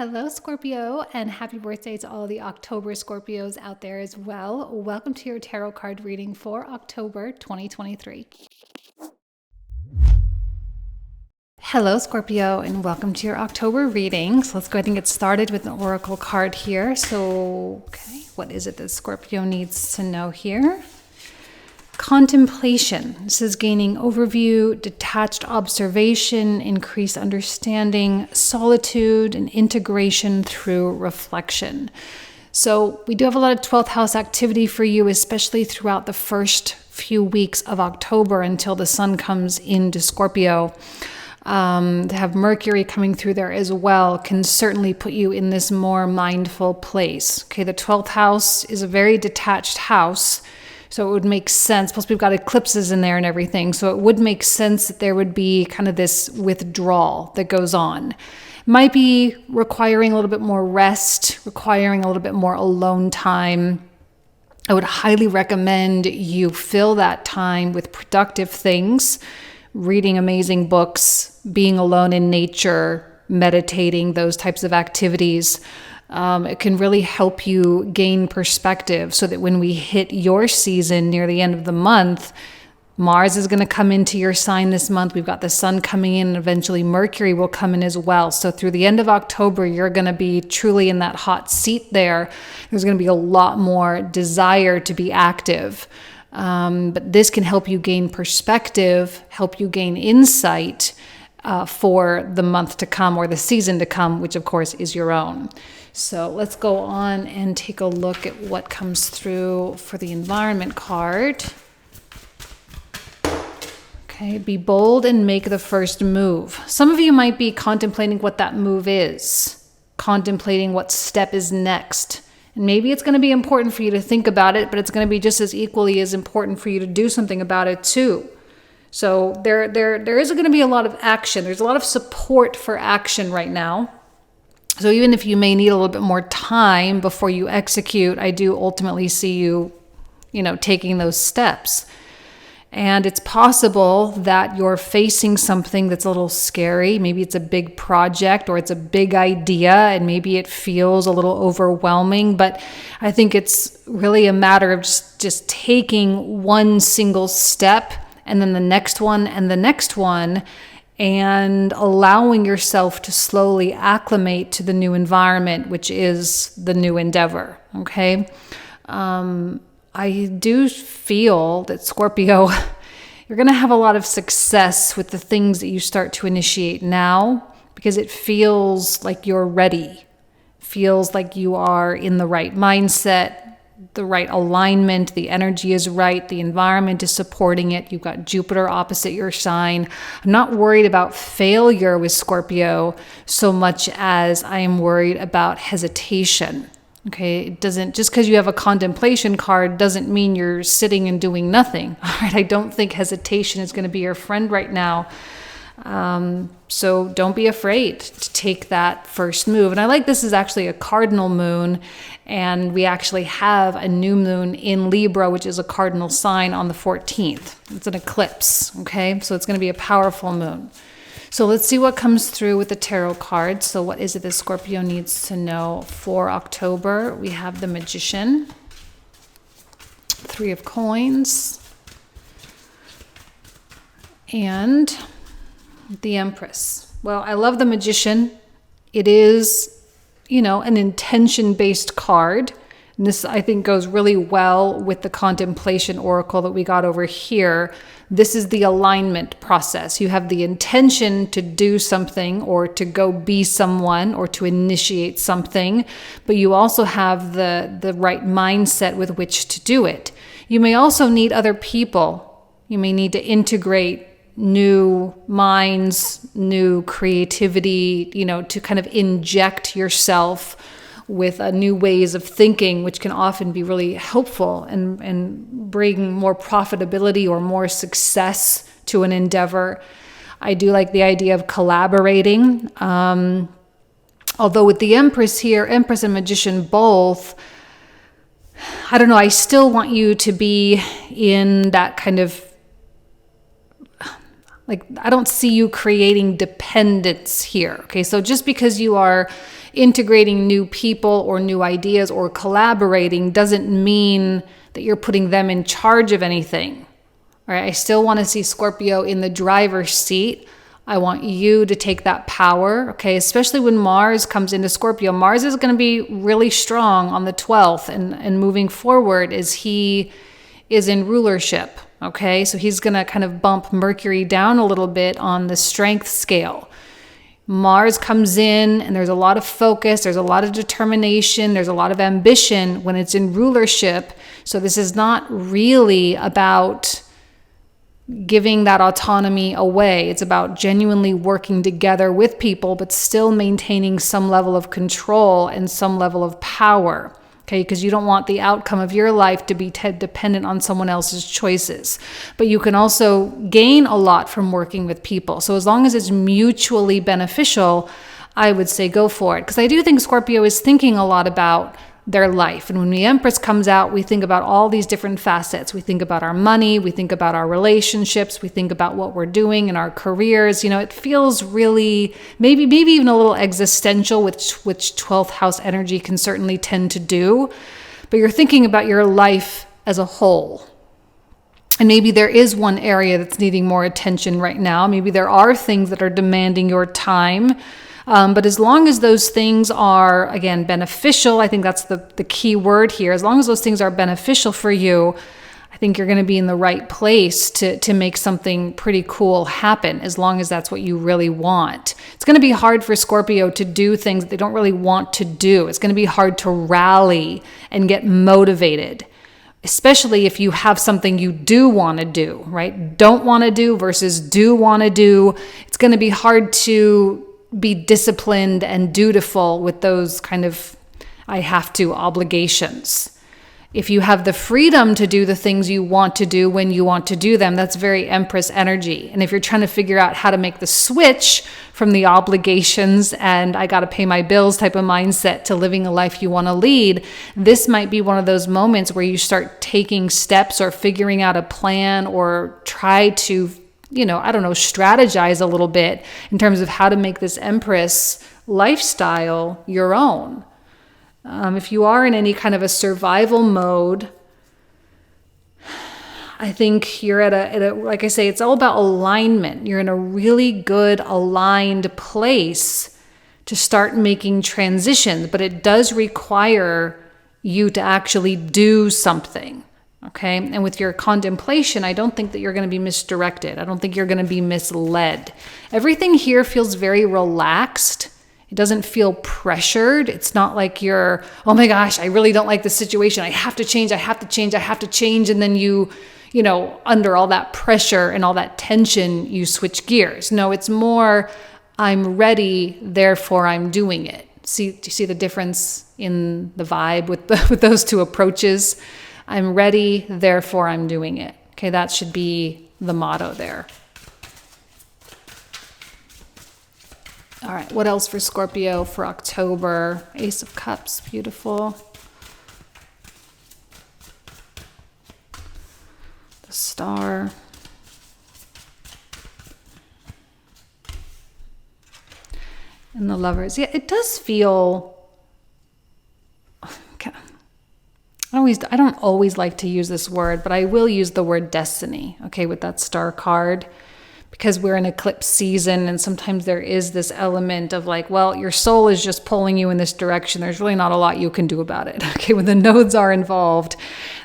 Hello, Scorpio, and happy birthday to all the October Scorpios out there as well. Welcome to your tarot card reading for October 2023. Hello, Scorpio, and welcome to your October reading. So let's go ahead and get started with an oracle card here. What is it that Scorpio needs to know here? Contemplation. This is gaining overview, detached observation, increased understanding, solitude, and integration through reflection. So we do have a lot of 12th house activity for you, especially throughout the first few weeks of October until the sun comes into Scorpio. To have Mercury coming through there as well can certainly put you in this more mindful place. Okay, the 12th house is a very detached house. So it would make sense, plus we've got eclipses in there and everything. So it would make sense that there would be kind of this withdrawal that goes on. Might be requiring a little bit more rest, requiring a little bit more alone time. I would highly recommend you fill that time with productive things, reading amazing books, being alone in nature, meditating, those types of activities. It can really help you gain perspective so that when we hit your season near the end of the month, Mars is going to come into your sign this month. We've got the sun coming in, and eventually Mercury will come in as well. So through the end of October, you're going to be truly in that hot seat there. There's going to be a lot more desire to be active. But this can help you gain perspective, help you gain insight for the month to come or the season to come, which of course is your own. So let's go on and take a look at what comes through for the environment card. Okay, be bold and make the first move. Some of you might be contemplating what that move is, contemplating what step is next. And maybe it's going to be important for you to think about it, but it's going to be just as equally as important for you to do something about it too. So there is going to be a lot of action. There's a lot of support for action right now. So even if you may need a little bit more time before you execute, I do ultimately see you, taking those steps. And it's possible that you're facing something that's a little scary. Maybe it's a big project or it's a big idea and maybe it feels a little overwhelming. But I think it's really a matter of just taking one single step and then the next one and the next one, and allowing yourself to slowly acclimate to the new environment, which is the new endeavor, okay? I do feel that Scorpio, you're going to have a lot of success with the things that you start to initiate now, because it feels like you're ready, feels like you are in the right mindset, the right alignment, the energy is right, the environment is supporting it. You've got Jupiter opposite your sign. I'm not worried about failure with Scorpio so much as I am worried about hesitation. Okay, it doesn't, just because you have a contemplation card doesn't mean you're sitting and doing nothing. All right, I don't think hesitation is going to be your friend right now. So don't be afraid to take that first move. And I like this is actually a cardinal moon, and we actually have a new moon in Libra, which is a cardinal sign on the 14th. It's an eclipse, okay? So it's going to be a powerful moon. So let's see what comes through with the tarot cards. So what is it that Scorpio needs to know for October? We have the Magician, Three of Coins, and the Empress. Well, I love the Magician. It is, an intention-based card. And this, I think, goes really well with the contemplation oracle that we got over here. This is the alignment process. You have the intention to do something or to go be someone or to initiate something, but you also have the right mindset with which to do it. You may also need other people. You may need to integrate new minds, new creativity, to kind of inject yourself with new ways of thinking, which can often be really helpful and bring more profitability or more success to an endeavor. I do like the idea of collaborating. Although with the Empress here, Empress and Magician both, I don't know, I still want you to be in that kind of, I don't see you creating dependence here. Okay, so just because you are integrating new people or new ideas or collaborating doesn't mean that you're putting them in charge of anything. All right, I still want to see Scorpio in the driver's seat. I want you to take that power, okay? Especially when Mars comes into Scorpio. Mars is going to be really strong on the 12th and moving forward as he is in rulership, okay? So he's going to kind of bump Mercury down a little bit on the strength scale. Mars comes in and there's a lot of focus, there's a lot of determination, there's a lot of ambition when it's in rulership. So this is not really about giving that autonomy away. It's about genuinely working together with people, but still maintaining some level of control and some level of power. Okay, because you don't want the outcome of your life to be dependent on someone else's choices. But you can also gain a lot from working with people. So as long as it's mutually beneficial, I would say go for it. Because I do think Scorpio is thinking a lot about their life. And when the Empress comes out, we think about all these different facets. We think about our money, we think about our relationships, we think about what we're doing in our careers. You know, it feels really, maybe even a little existential, which 12th house energy can certainly tend to do. But you're thinking about your life as a whole. And maybe there is one area that's needing more attention right now. Maybe there are things that are demanding your time. But as long as those things are, again, beneficial, I think that's the key word here. As long as those things are beneficial for you, I think you're going to be in the right place to make something pretty cool happen, as long as that's what you really want. It's going to be hard for Scorpio to do things that they don't really want to do. It's going to be hard to rally and get motivated, especially if you have something you do want to do, right? Don't want to do versus do want to do. It's going to be hard to be disciplined and dutiful with those kind of I have to obligations. If you have the freedom to do the things you want to do when you want to do them, that's very Empress energy. And if you're trying to figure out how to make the switch from the obligations and I got to pay my bills type of mindset to living a life you want to lead, this might be one of those moments where you start taking steps or figuring out a plan or try to strategize a little bit in terms of how to make this Empress lifestyle your own. If you are in any kind of a survival mode, I think you're at a, like I say, it's all about alignment. You're in a really good aligned place to start making transitions, but it does require you to actually do something. Okay. And with your contemplation, I don't think that you're going to be misdirected. I don't think you're going to be misled. Everything here feels very relaxed. It doesn't feel pressured. It's not like you're, oh my gosh, I really don't like the situation. I have to change. And then you under all that pressure and all that tension, you switch gears. No, it's more, I'm ready, therefore I'm doing it. Do you see the difference in the vibe with those two approaches? I'm ready, therefore I'm doing it. Okay, that should be the motto there. All right, what else for Scorpio for October? Ace of Cups, beautiful. The Star. And the Lovers. Yeah, it does feel... Okay. I don't always like to use this word, but I will use the word destiny, okay, with that Star card, because we're in eclipse season and sometimes there is this element of like, well, your soul is just pulling you in this direction. There's really not a lot you can do about it, okay? When the nodes are involved,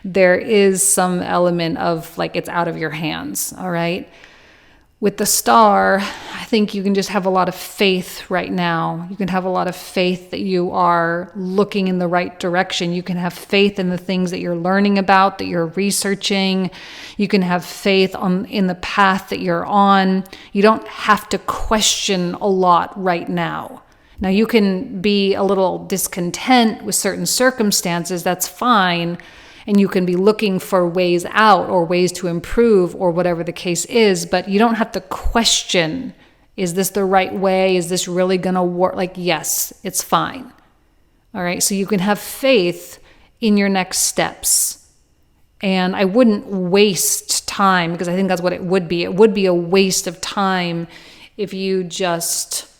there is some element of like it's out of your hands, all right? With the Star, I think you can just have a lot of faith right now. You can have a lot of faith that you are looking in the right direction. You can have faith in the things that you're learning about, that you're researching. You can have faith in the path that you're on. You don't have to question a lot right now. Now, you can be a little discontent with certain circumstances. That's fine. And you can be looking for ways out or ways to improve or whatever the case is, but you don't have to question, is this the right way? Is this really going to work? Like, yes, it's fine. All right. So you can have faith in your next steps. And I wouldn't waste time, because I think that's what it would be. It would be a waste of time if you just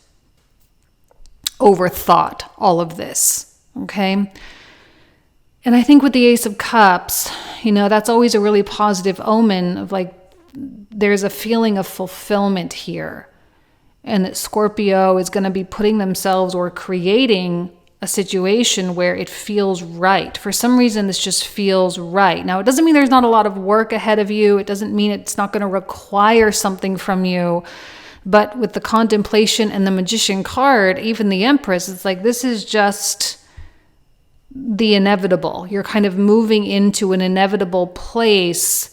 overthought all of this, okay? And I think with the Ace of Cups, that's always a really positive omen of like, there's a feeling of fulfillment here. And that Scorpio is going to be putting themselves or creating a situation where it feels right. For some reason, this just feels right. Now, it doesn't mean there's not a lot of work ahead of you. It doesn't mean it's not going to require something from you. But with the Contemplation and the Magician card, even the Empress, it's like, this is just the inevitable. You're kind of moving into an inevitable place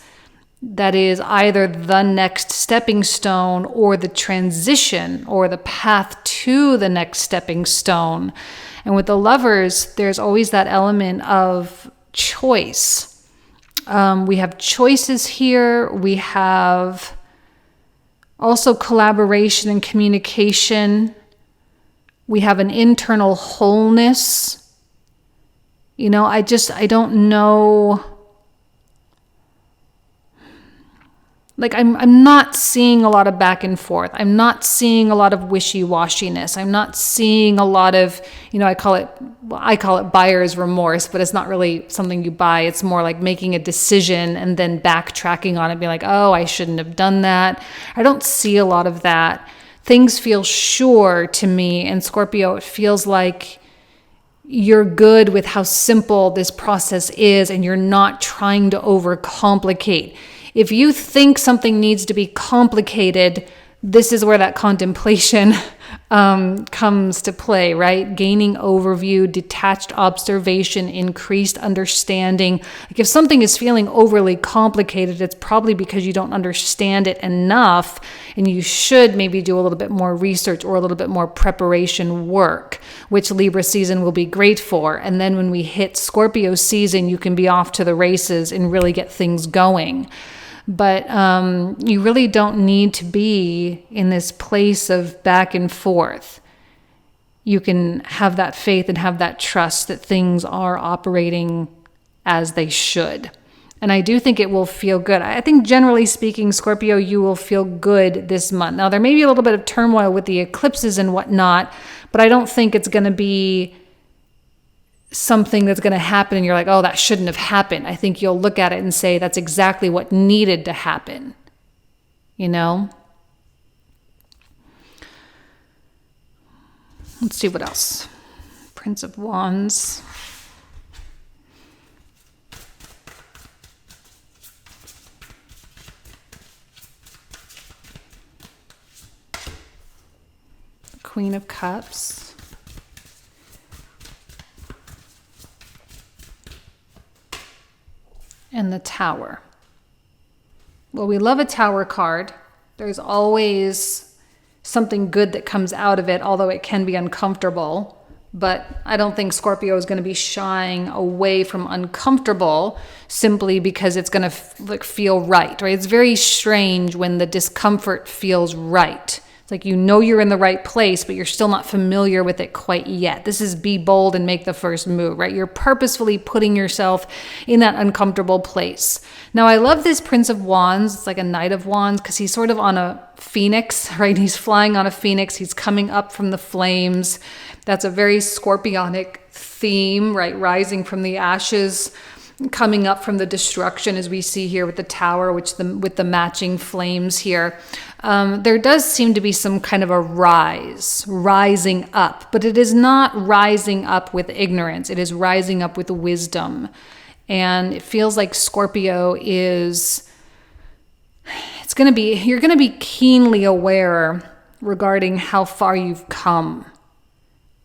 that is either the next stepping stone or the transition or the path to the next stepping stone. And with the Lovers, there's always that element of choice. We have choices here. We have also collaboration and communication. We have an internal wholeness. I don't know. Like, I'm not seeing a lot of back and forth. I'm not seeing a lot of wishy-washiness. I'm not seeing a lot of, I call it buyer's remorse, but it's not really something you buy. It's more like making a decision and then backtracking on it, being like, oh, I shouldn't have done that. I don't see a lot of that. Things feel sure to me. And Scorpio, it feels like you're good with how simple this process is and you're not trying to overcomplicate. If you think something needs to be complicated, this is where that contemplation comes to play, right? Gaining overview, detached observation, increased understanding. Like if something is feeling overly complicated, it's probably because you don't understand it enough, and you should maybe do a little bit more research or a little bit more preparation work, which Libra season will be great for. And then when we hit Scorpio season, you can be off to the races and really get things going. But you really don't need to be in this place of back and forth. You can have that faith and have that trust that things are operating as they should. And I do think it will feel good. I think generally speaking, Scorpio, you will feel good this month. Now, there may be a little bit of turmoil with the eclipses and whatnot, but I don't think it's going to be something that's going to happen and you're like, oh, that shouldn't have happened. I think you'll look at it and say that's exactly what needed to happen. Let's see what else. Prince of Wands. Queen of Cups. And the Tower. Well, we love a Tower card. There's always something good that comes out of it, although it can be uncomfortable. But I don't think Scorpio is going to be shying away from uncomfortable simply because it's going to feel right? It's very strange when the discomfort feels right. It's like you're in the right place, but you're still not familiar with it quite yet. This is be bold and make the first move, right? You're purposefully putting yourself in that uncomfortable place. Now, I love this Prince of Wands. It's like a Knight of Wands because he's sort of on a phoenix, right? He's flying on a phoenix. He's coming up from the flames. That's a very scorpionic theme, right? Rising from the ashes, coming up from the destruction, as we see here with the Tower, with the matching flames here. There does seem to be some kind of a rising up, but it is not rising up with ignorance. It is rising up with wisdom. And it feels like Scorpio you're going to be keenly aware regarding how far you've come.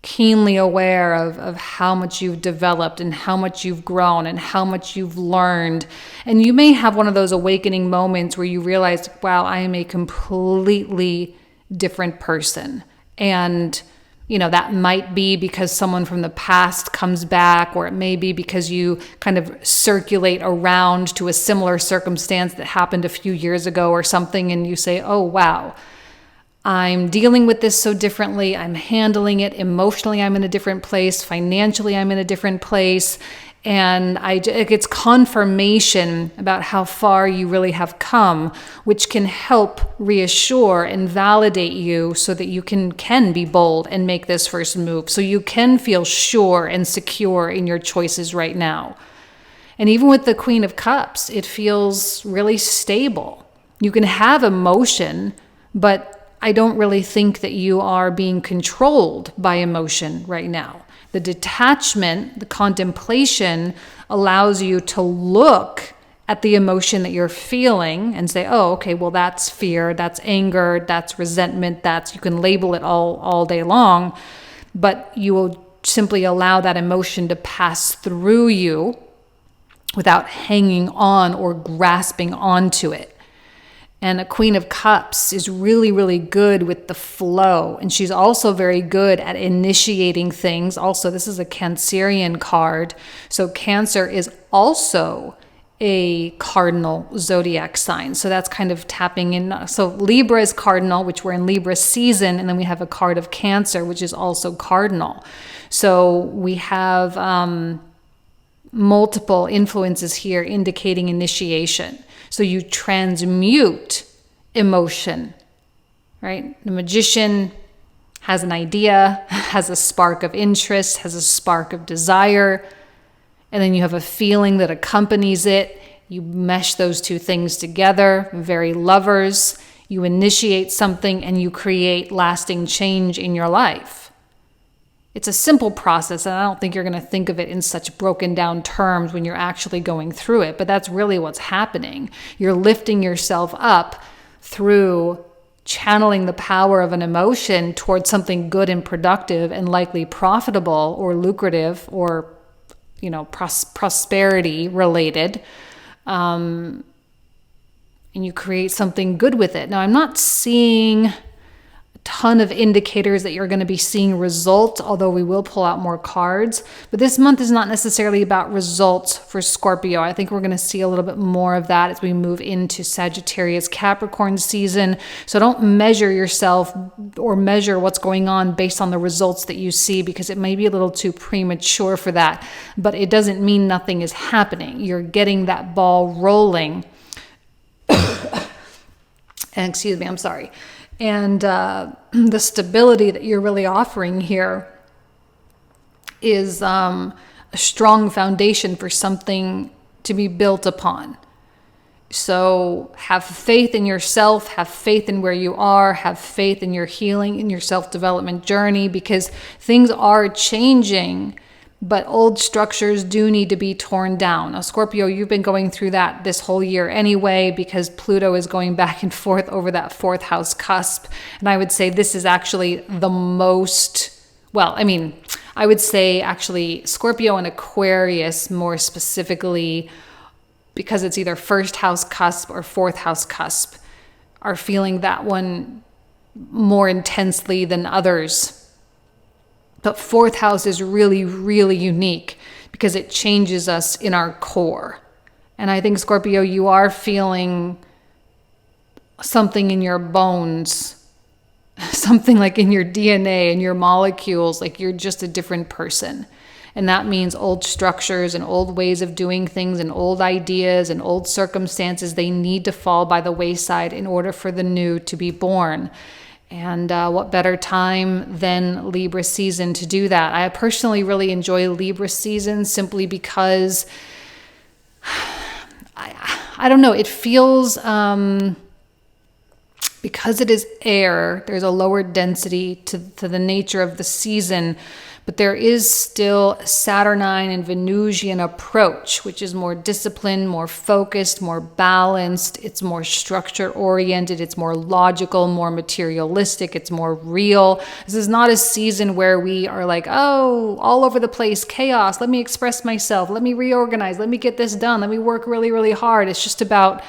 Keenly aware of how much you've developed and how much you've grown and how much you've learned. And you may have one of those awakening moments where you realize, wow, I am a completely different person. And, that might be because someone from the past comes back, or it may be because you kind of circulate around to a similar circumstance that happened a few years ago or something. And you say, oh, wow, I'm dealing with this so differently. I'm handling it emotionally. I'm in a different place. Financially, I'm in a different place. And it gets confirmation about how far you really have come, which can help reassure and validate you so that you can be bold and make this first move. So you can feel sure and secure in your choices right now. And even with the Queen of Cups, it feels really stable. You can have emotion, but I don't really think that you are being controlled by emotion right now. The detachment, the contemplation allows you to look at the emotion that you're feeling and say, oh, okay, well, that's fear, that's anger, that's resentment, you can label it all day long, but you will simply allow that emotion to pass through you without hanging on or grasping onto it. And a Queen of Cups is really, really good with the flow. And she's also very good at initiating things. Also, this is a Cancerian card. So Cancer is also a cardinal zodiac sign. So that's kind of tapping in. So Libra is cardinal, which we're in Libra season. And then we have a card of Cancer, which is also cardinal. So we have multiple influences here indicating initiation. So you transmute emotion, right? The Magician has an idea, has a spark of interest, has a spark of desire, and then you have a feeling that accompanies it. You mesh those two things together, very lovers. You initiate something and you create lasting change in your life. It's a simple process, and I don't think you're going to think of it in such broken down terms when you're actually going through it, but that's really what's happening. You're lifting yourself up through channeling the power of an emotion towards something good and productive and likely profitable or lucrative or, prosperity related. And you create something good with it. Now, I'm not seeing ton of indicators that you're going to be seeing results, although we will pull out more cards. But this month is not necessarily about results for Scorpio. I think we're going to see a little bit more of that as we move into Sagittarius Capricorn season. So don't measure yourself or measure what's going on based on the results that you see, because it may be a little too premature for that. But it doesn't mean nothing is happening. You're getting that ball rolling. And excuse me, I'm sorry. And the stability that you're really offering here is a strong foundation for something to be built upon. So have faith in yourself, have faith in where you are, have faith in your healing, in your self-development journey, because things are changing, but old structures do need to be torn down. Now, Scorpio, you've been going through that this whole year anyway, because Pluto is going back and forth over that fourth house cusp. And I would say this is actually the most, I would say actually Scorpio and Aquarius more specifically, because it's either first house cusp or fourth house cusp, are feeling that one more intensely than others. But fourth house is really, really unique because it changes us in our core. And I think, Scorpio, you are feeling something in your bones, something like in your DNA and your molecules, like you're just a different person. And that means old structures and old ways of doing things and old ideas and old circumstances, they need to fall by the wayside in order for the new to be born. And what better time than Libra season to do that? I personally really enjoy Libra season simply because, I don't know, it feels, because it is air, there's a lower density to the nature of the season, but there is still a Saturnine and Venusian approach, which is more disciplined, more focused, more balanced. It's more structure oriented. It's more logical, more materialistic. It's more real. This is not a season where we are like, oh, all over the place, chaos. Let me express myself. Let me reorganize. Let me get this done. Let me work really, really hard. It's just about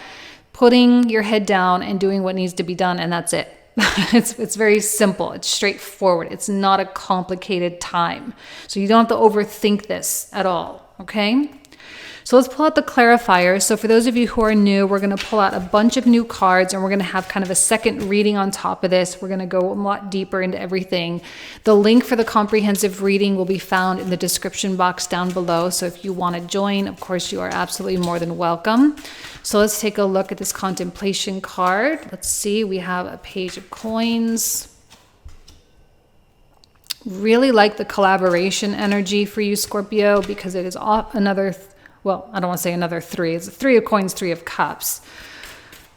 putting your head down and doing what needs to be done, and that's it. It's very simple. It's straightforward. It's not a complicated time. So you don't have to overthink this at all, okay? So let's pull out the clarifier. So for those of you who are new, we're going to pull out a bunch of new cards, and we're going to have kind of a second reading on top of this. We're going to go a lot deeper into everything. The link for the comprehensive reading will be found in the description box down below. So if you want to join, of course, you are absolutely more than welcome. So let's take a look at this contemplation card. Let's see, we have a page of coins. Really like the collaboration energy for you, Scorpio, because it is another, well, I don't want to say another three. It's a 3 of coins, 3 of cups.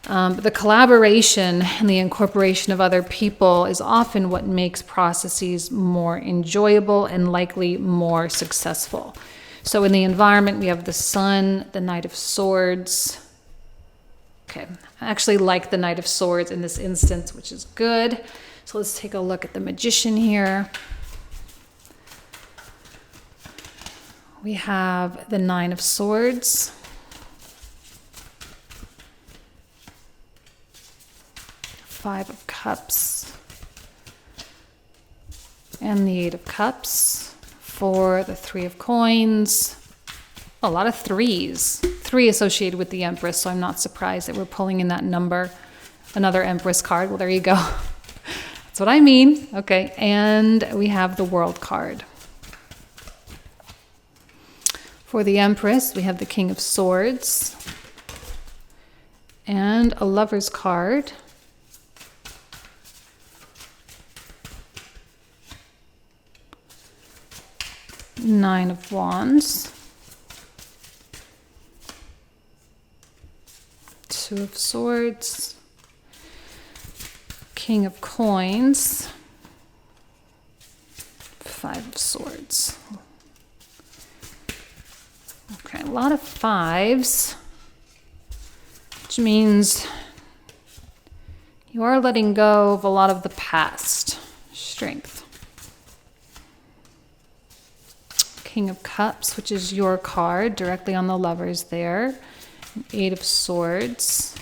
But the collaboration and the incorporation of other people is often what makes processes more enjoyable and likely more successful. So in the environment, we have the Sun, the Knight of Swords. Okay, I actually like the Knight of Swords in this instance, which is good. So let's take a look at the Magician here. We have the 9 of Swords. 5 of Cups. And the 8 of Cups. For the 3 of Coins. A lot of 3s. 3 associated with the Empress, so I'm not surprised that we're pulling in that number. Another Empress card. Well, there you go. That's what I mean. Okay, and we have the World card. For the Empress, we have the King of Swords and a Lover's card. Nine of Wands. 2 of Swords. King of Coins. 5 of Swords. Okay, a lot of 5s, which means you are letting go of a lot of the past. Strength. King of Cups, which is your card, directly on the Lovers there. 8 of Swords.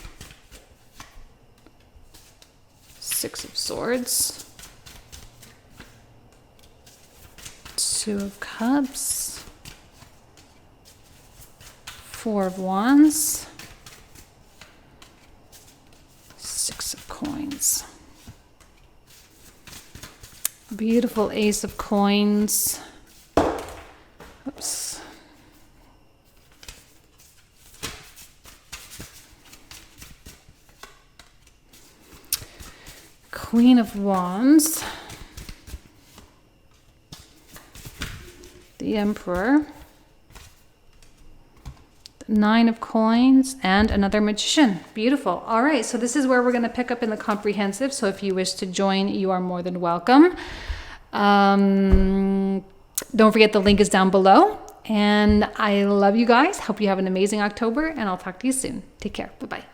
6 of Swords. 2 of Cups. 4 of Wands. 6 of Coins. Beautiful Ace of Coins. Oops. Queen of Wands. The Emperor. 9 of Coins, and another Magician. Beautiful. All right, so this is where we're going to pick up in the comprehensive. So if you wish to join, you are more than welcome. Don't forget the link is down below. And I love you guys. Hope you have an amazing October, and I'll talk to you soon. Take care. Bye-bye.